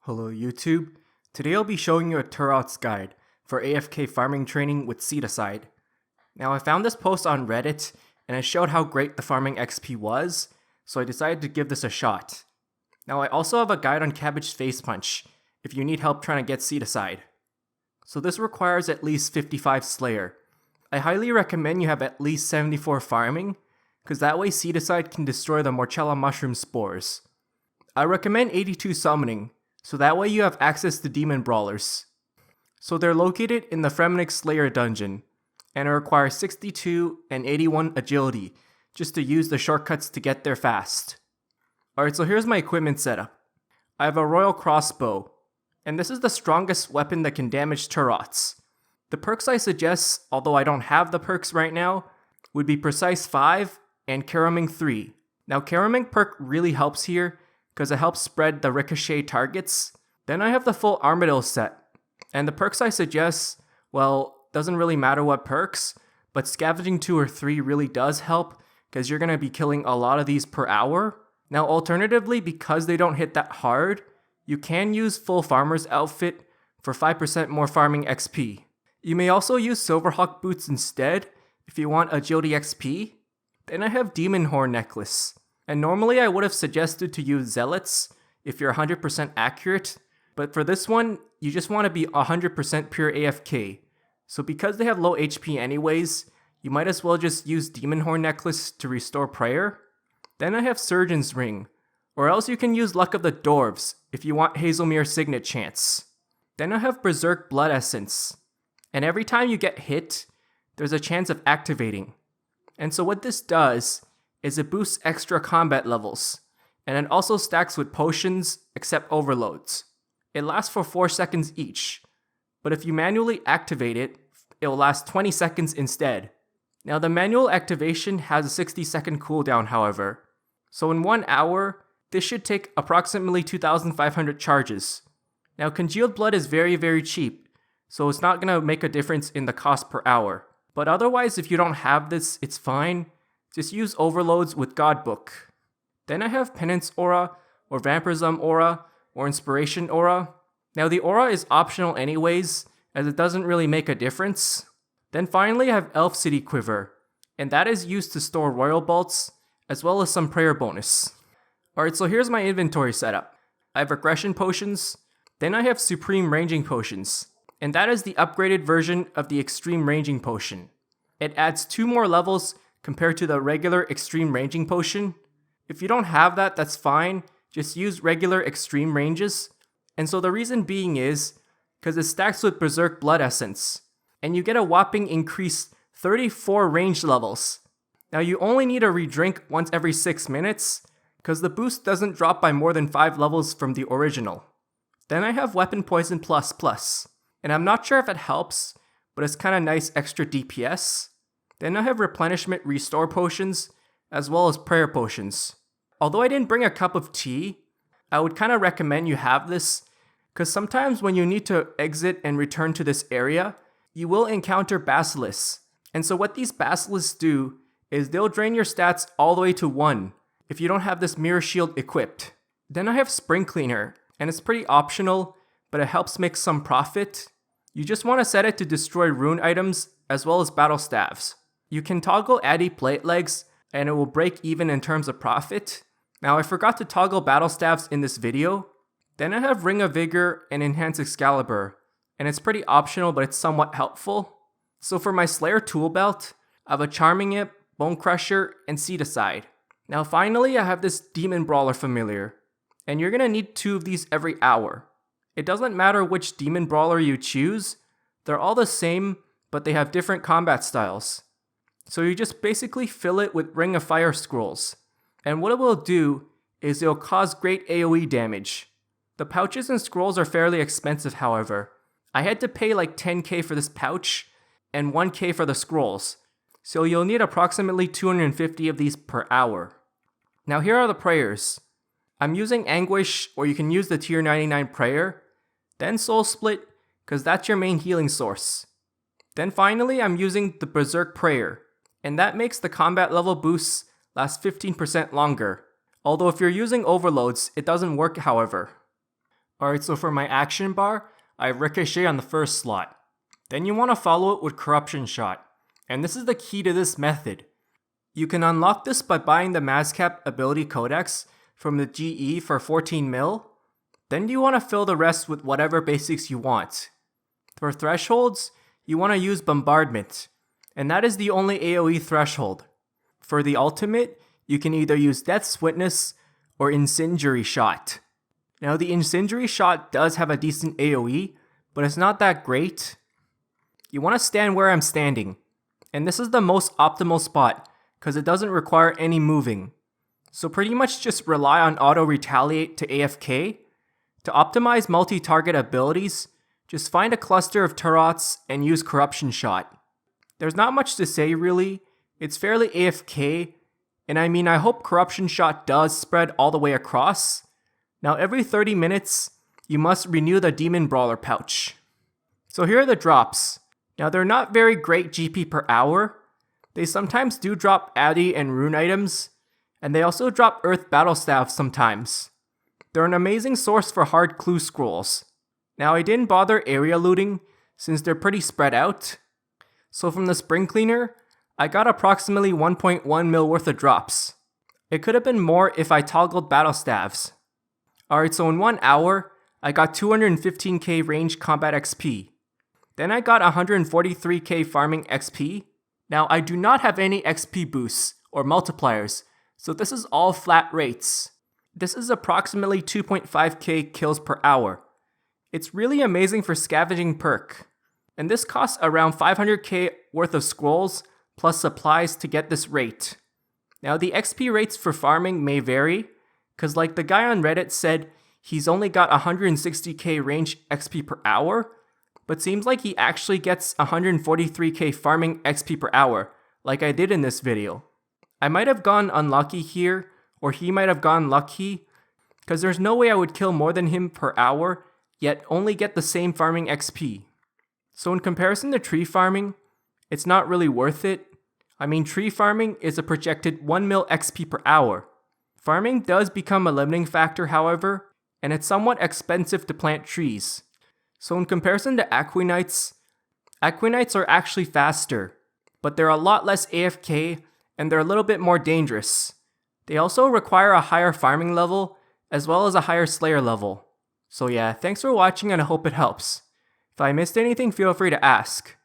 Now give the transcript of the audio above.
Hello YouTube. Today I'll be showing you a Turoths guide for AFK farming training with Seedicide. Now I found this post on Reddit and it showed how great the farming XP was, so I decided to give this a shot. Now I also have a guide on Cabbage Face Punch if you need help trying to get Seedicide. So this requires at least 55 Slayer. I highly recommend you have at least 74 farming, because that way Seedicide can destroy the Morchella mushroom spores. I recommend 82 summoning, so that way you have access to demon brawlers. So they're located in the Fremenic Slayer dungeon, and it requires 62 and 81 agility just to use the shortcuts to get there fast. Alright, so here's my equipment setup. I have a royal crossbow, and this is the strongest weapon that can damage Turoths. The perks I suggest, although I don't have the perks right now, would be Precise 5 and Caraming 3. Now Caraming perk really helps here, because it helps spread the ricochet targets. Then I have the full Armadillo set, and the perks I suggest, well, doesn't really matter what perks, but Scavenging 2 or 3 really does help, because you're going to be killing a lot of these per hour. Now alternatively, because they don't hit that hard, you can use full Farmer's outfit for 5% more farming XP. You may also use Silverhawk boots instead, if you want agility XP. Then I have Demon Horn necklace. And normally I would have suggested to use Zealots if you're 100% accurate, but for this one, you just want to be 100% pure AFK. So because they have low HP anyways, you might as well just use Demon Horn necklace to restore prayer. Then I have Surgeon's Ring, or else you can use Luck of the Dwarves if you want Hazelmere Signet chance. Then I have Berserk Blood Essence, and every time you get hit, there's a chance of activating. And so what this does is it boosts extra combat levels, and it also stacks with potions except overloads. It lasts for 4 seconds each, but if you manually activate it, it will last 20 seconds instead. Now the manual activation has a 60-second cooldown however, so in 1 hour, this should take approximately 2,500 charges. Now Congealed Blood is very cheap, so it's not going to make a difference in the cost per hour. But otherwise, if you don't have this, it's fine. Just use overloads with Godbook. Then I have Penance Aura, or Vampirism Aura, or Inspiration Aura. Now the aura is optional anyways, as it doesn't really make a difference. Then finally I have Elf City Quiver, and that is used to store Royal Bolts, as well as some prayer bonus. Alright, so here's my inventory setup. I have Regression Potions, then I have Supreme Ranging Potions, and that is the upgraded version of the Extreme Ranging Potion. It adds 2 more levels compared to the regular Extreme Ranging Potion. If you don't have that, that's fine, just use regular Extreme Ranges. And so the reason being is, because it stacks with Berserk Blood Essence, and you get a whopping increased 34 range levels. Now you only need to redrink once every 6 minutes, because the boost doesn't drop by more than 5 levels from the original. Then I have Weapon Poison Plus, and I'm not sure if it helps, but it's kinda nice extra DPS. Then I have Replenishment Restore Potions, as well as Prayer Potions. Although I didn't bring a cup of tea, I would kinda recommend you have this, because sometimes when you need to exit and return to this area, you will encounter Basilisks. And so what these Basilisks do is they'll drain your stats all the way to 1 if you don't have this Mirror Shield equipped. Then I have Spring Cleaner, and it's pretty optional, but it helps make some profit. You just want to set it to destroy rune items as well as battle staves. You can toggle Addy Plate Legs and it will break even in terms of profit. Now I forgot to toggle battle staves in this video. Then I have Ring of Vigor and Enhanced Excalibur, and it's pretty optional but it's somewhat helpful. So for my Slayer tool belt, I have a Charming Imp, Bone Crusher, and Seedicide. Now finally I have this Demon Brawler Familiar, and you're gonna need 2 of these every hour. It doesn't matter which Demon Brawler you choose, they're all the same, but they have different combat styles. So you just basically fill it with Ring of Fire scrolls, and what it will do is it will cause great AoE damage. The pouches and scrolls are fairly expensive however. I had to pay like 10k for this pouch, and 1k for the scrolls, so you'll need approximately 250 of these per hour. Now here are the prayers. I'm using Anguish, or you can use the tier 99 prayer, then Soul Split, because that's your main healing source. Then finally I'm using the Berserk Prayer, and that makes the combat level boosts last 15% longer. Although if you're using overloads, it doesn't work however. Alright, so for my action bar, I have Ricochet on the first slot. Then you want to follow it with Corruption Shot. And this is the key to this method. You can unlock this by buying the Mazcap Ability Codex from the GE for 14 mil. Then you want to fill the rest with whatever basics you want. For thresholds, you want to use Bombardment, and that is the only AoE threshold. For the ultimate, you can either use Death's Witness or Incendiary Shot. Now the Incendiary Shot does have a decent AoE, but it's not that great. You want to stand where I'm standing, and this is the most optimal spot because it doesn't require any moving. So pretty much just rely on auto retaliate to AFK. To optimize multi-target abilities, just find a cluster of Turoths and use Corruption Shot. There's not much to say really, it's fairly AFK, and I mean I hope Corruption Shot does spread all the way across. Now every 30 minutes, you must renew the Demon Brawler pouch. So here are the drops. Now they're not very great GP per hour. They sometimes do drop Addy and Rune items, and they also drop Earth Battle Staff sometimes. They're an amazing source for hard clue scrolls. Now I didn't bother area looting since they're pretty spread out. So from the Spring Cleaner, I got approximately 1.1 mil worth of drops. It could have been more if I toggled battle staves. Alright, so in 1 hour, I got 215k range combat XP. Then I got 143k farming XP. Now I do not have any XP boosts or multipliers, so this is all flat rates. This is approximately 2.5k kills per hour. It's really amazing for scavenging perk. And this costs around 500k worth of scrolls plus supplies to get this rate. Now the XP rates for farming may vary, cause like the guy on Reddit said he's only got 160k range XP per hour, but seems like he actually gets 143k farming XP per hour, like I did in this video. I might have gone unlucky here, or he might have gone lucky, cause there's no way I would kill more than him per hour, yet only get the same farming XP. So in comparison to tree farming, it's not really worth it. I mean, tree farming is a projected 1 mil XP per hour. Farming does become a limiting factor, however, and it's somewhat expensive to plant trees. So in comparison to Aquinites are actually faster, but they're a lot less AFK and they're a little bit more dangerous. They also require a higher farming level as well as a higher Slayer level. So yeah, thanks for watching and I hope it helps. If I missed anything, feel free to ask.